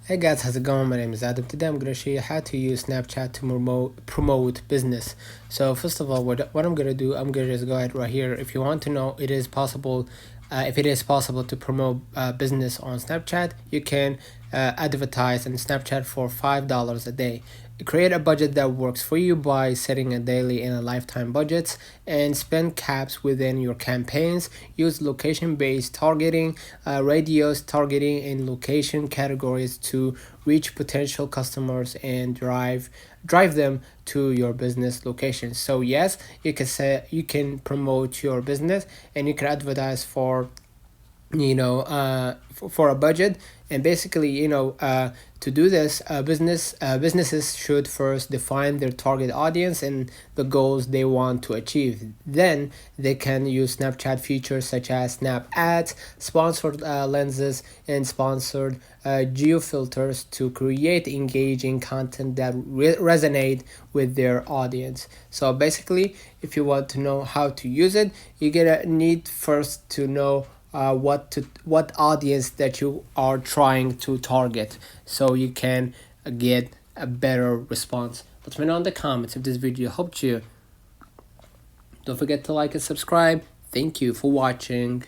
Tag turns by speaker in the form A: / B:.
A: Hey guys, how's it going? My name is Adam. Today I'm going to show you how to use Snapchat to promote business. So first of all, what I'm going to do, I'm going to just go ahead right here. If you want to know if it is possible to promote business on Snapchat, you can advertise on Snapchat for $5 a day. Create a budget that works for you by setting a daily and a lifetime budgets and spend caps within your campaigns. Use location-based targeting, radius targeting, and location categories to reach potential customers and drive them to your business location. So yes, you can promote your business and you can advertise for for a budget. And basically, to do this, businesses should first define their target audience and the goals they want to achieve. Then they can use Snapchat features such as Snap Ads, sponsored lenses, and sponsored geo filters to create engaging content that resonate with their audience. So basically, if you want to know how to use it, you're gonna need first to know what audience that you are trying to target, so you can get a better response. Let me know in the comments if this video helped you. Don't forget to like and subscribe. Thank you for watching.